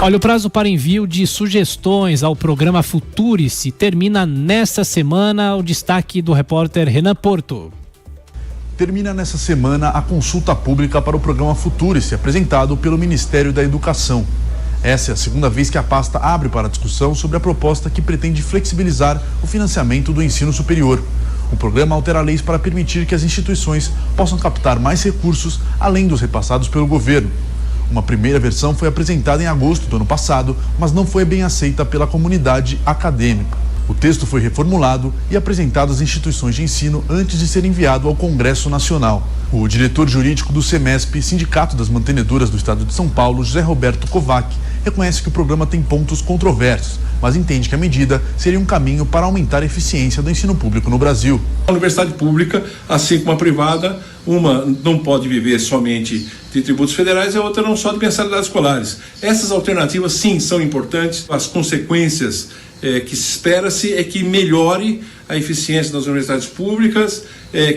Olha, o prazo para envio de sugestões ao programa Futurice termina nesta semana. O destaque do repórter Renan Porto. Termina nessa semana a consulta pública para o programa Futurice, apresentado pelo Ministério da Educação. Essa é a segunda vez que a pasta abre para discussão sobre a proposta que pretende flexibilizar o financiamento do ensino superior. O programa altera leis para permitir que as instituições possam captar mais recursos além dos repassados pelo governo. Uma primeira versão foi apresentada em agosto do ano passado, mas não foi bem aceita pela comunidade acadêmica. O texto foi reformulado e apresentado às instituições de ensino antes de ser enviado ao Congresso Nacional. O diretor jurídico do SEMESP, Sindicato das Mantenedoras do Estado de São Paulo, José Roberto Kovac, reconhece que o programa tem pontos controversos, mas entende que a medida seria um caminho para aumentar a eficiência do ensino público no Brasil. A universidade pública, assim como a privada, uma não pode viver somente de tributos federais, a outra não só de mensalidades escolares. Essas alternativas, sim, são importantes. As consequências que se espera-se é que melhore a eficiência das universidades públicas,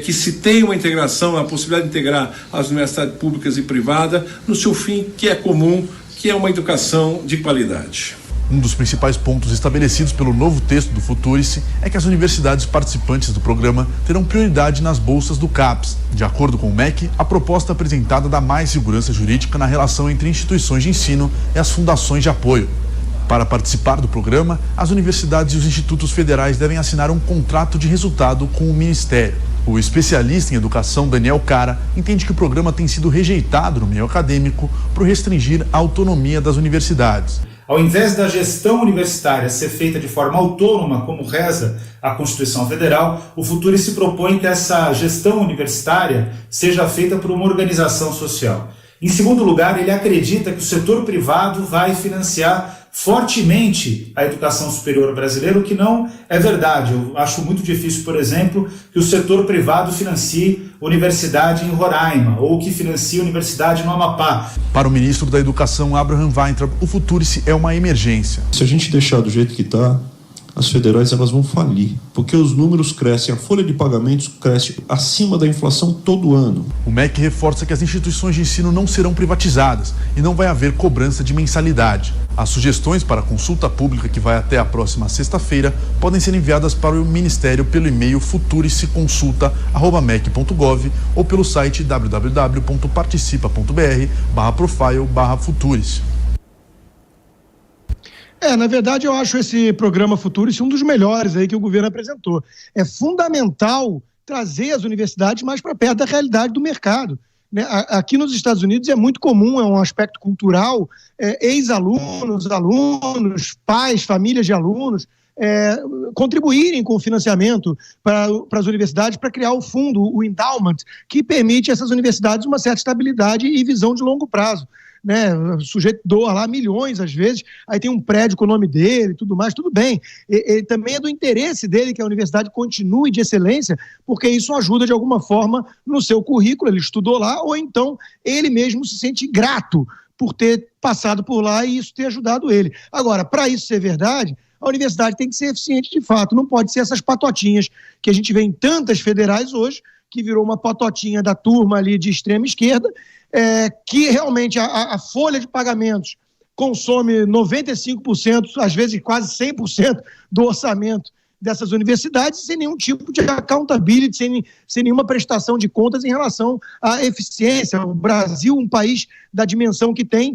que se tenha uma integração, a possibilidade de integrar as universidades públicas e privadas no seu fim, que é comum, que é uma educação de qualidade. Um dos principais pontos estabelecidos pelo novo texto do Futurice é que as universidades participantes do programa terão prioridade nas bolsas do CAPES. De acordo com o MEC, a proposta apresentada dá mais segurança jurídica na relação entre instituições de ensino e as fundações de apoio. Para participar do programa, as universidades e os institutos federais devem assinar um contrato de resultado com o Ministério. O especialista em educação Daniel Cara entende que o programa tem sido rejeitado no meio acadêmico por restringir a autonomia das universidades. Ao invés da gestão universitária ser feita de forma autônoma, como reza a Constituição Federal, o Futurice propõe que essa gestão universitária seja feita por uma organização social. Em segundo lugar, ele acredita que o setor privado vai financiar fortemente a educação superior brasileira, o que não é verdade. Eu acho muito difícil, por exemplo, que o setor privado financie universidade em Roraima ou que financie universidade no Amapá. Para o ministro da Educação, Abraham Weintraub, o Futurice é uma emergência. Se a gente deixar do jeito que está, as federais elas vão falir, porque os números crescem, a folha de pagamentos cresce acima da inflação todo ano. O MEC reforça que as instituições de ensino não serão privatizadas e não vai haver cobrança de mensalidade. As sugestões para a consulta pública, que vai até a próxima sexta-feira, podem ser enviadas para o Ministério pelo e-mail futuriceconsulta@mec.gov ou pelo site www.participa.br/profile/futurice. Na verdade, eu acho esse programa Futurice um dos melhores aí que o governo apresentou. É fundamental trazer as universidades mais para perto da realidade do mercado. Aqui nos Estados Unidos é muito comum, é um aspecto cultural, ex-alunos, alunos, pais, famílias de alunos, contribuírem com o financiamento para as universidades para criar o fundo, o endowment, que permite a essas universidades uma certa estabilidade e visão de longo prazo. O sujeito doa lá milhões às vezes, aí tem um prédio com o nome dele, tudo mais, tudo bem. E também é do interesse dele que a universidade continue de excelência, porque isso ajuda de alguma forma no seu currículo, ele estudou lá, ou então ele mesmo se sente grato por ter passado por lá e isso ter ajudado ele. Agora, para isso ser verdade, a universidade tem que ser eficiente de fato, não pode ser essas patotinhas que a gente vê em tantas federais hoje, que virou uma patotinha da turma ali de extrema esquerda, que realmente a folha de pagamentos consome 95%, às vezes quase 100% do orçamento dessas universidades, sem nenhum tipo de accountability, sem nenhuma prestação de contas em relação à eficiência. O Brasil, um país da dimensão que tem,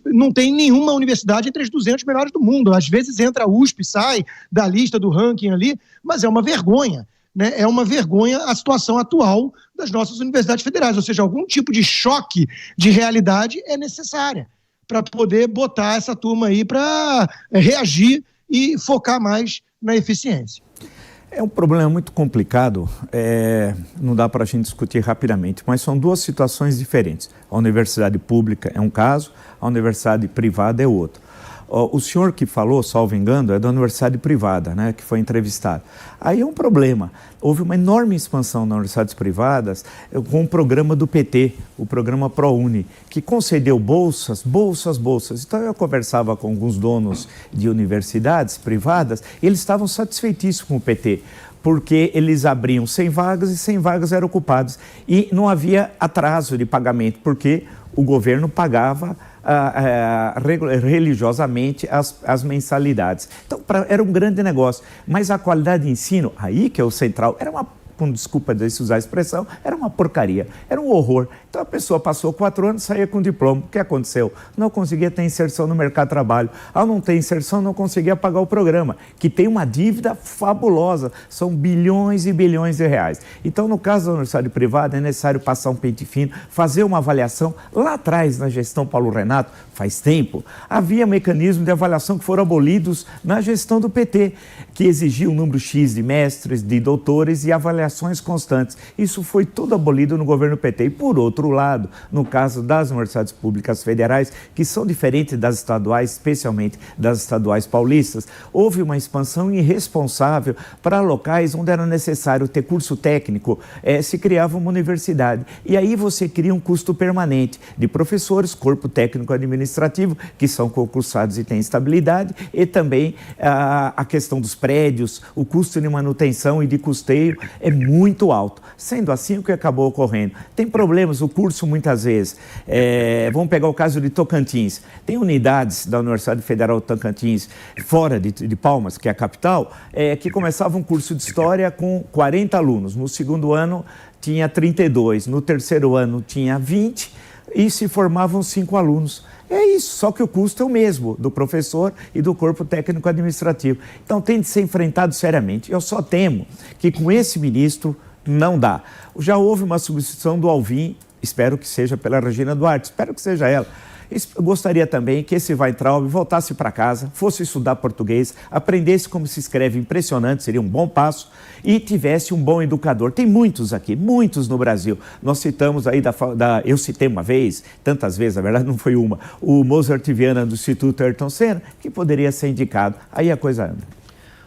não tem nenhuma universidade entre as 200 melhores do mundo. Às vezes entra a USP, sai da lista do ranking ali, mas é uma vergonha. É uma vergonha a situação atual das nossas universidades federais, ou seja, algum tipo de choque de realidade é necessária para poder botar essa turma aí para reagir e focar mais na eficiência. É um problema muito complicado, não dá para a gente discutir rapidamente, mas são duas situações diferentes. A universidade pública é um caso, a universidade privada é outro. O senhor que falou, salvo engano, é da universidade privada, né, que foi entrevistado. Aí é um problema. Houve uma enorme expansão nas universidades privadas com o programa do PT, o programa ProUni, que concedeu bolsas. Então eu conversava com alguns donos de universidades privadas e eles estavam satisfeitíssimos com o PT, porque eles abriam 100 vagas e 100 vagas eram ocupadas. E não havia atraso de pagamento, porque o governo pagava religiosamente as mensalidades. Então, era um grande negócio. Mas a qualidade de ensino, aí que é o central, era com desculpa de se usar a expressão, era uma porcaria, era um horror. Então a pessoa passou 4 anos, saía com diploma. O que aconteceu? Não conseguia ter inserção no mercado de trabalho. Ao não ter inserção, não conseguia pagar o programa, que tem uma dívida fabulosa, são bilhões e bilhões de reais. Então, no caso da universidade privada, é necessário passar um pente fino, fazer uma avaliação. Lá atrás, na gestão Paulo Renato, faz tempo, havia mecanismos de avaliação que foram abolidos na gestão do PT, que exigia um número X de mestres, de doutores e avaliações constantes. Isso foi tudo abolido no governo PT. E, por outro lado, no caso das universidades públicas federais, que são diferentes das estaduais, especialmente das estaduais paulistas, houve uma expansão irresponsável para locais onde era necessário ter curso técnico, se criava uma universidade. E aí você cria um custo permanente de professores, corpo técnico administrativo, que são concursados e têm estabilidade, e também a questão dos prédios, o custo de manutenção e de custeio é muito alto. Sendo assim, o que acabou ocorrendo? Tem problemas, o curso muitas vezes, vamos pegar o caso de Tocantins, tem unidades da Universidade Federal de Tocantins, fora de Palmas, que é a capital, que começavam um curso de História com 40 alunos, no segundo ano tinha 32, no terceiro ano tinha 20 e se formavam 5 alunos. É isso, só que o custo é o mesmo do professor e do corpo técnico administrativo. Então tem de ser enfrentado seriamente. Eu só temo que com esse ministro não dá. Já houve uma substituição do Alvim, espero que seja pela Regina Duarte, espero que seja ela. Eu gostaria também que esse Weintraub voltasse para casa, fosse estudar português, aprendesse como se escreve impressionante, seria um bom passo, e tivesse um bom educador. Tem muitos aqui, muitos no Brasil. Nós citamos aí, eu citei uma vez, tantas vezes, na verdade não foi uma, o Mozart Viana do Instituto Ayrton Senna, que poderia ser indicado. Aí a coisa anda.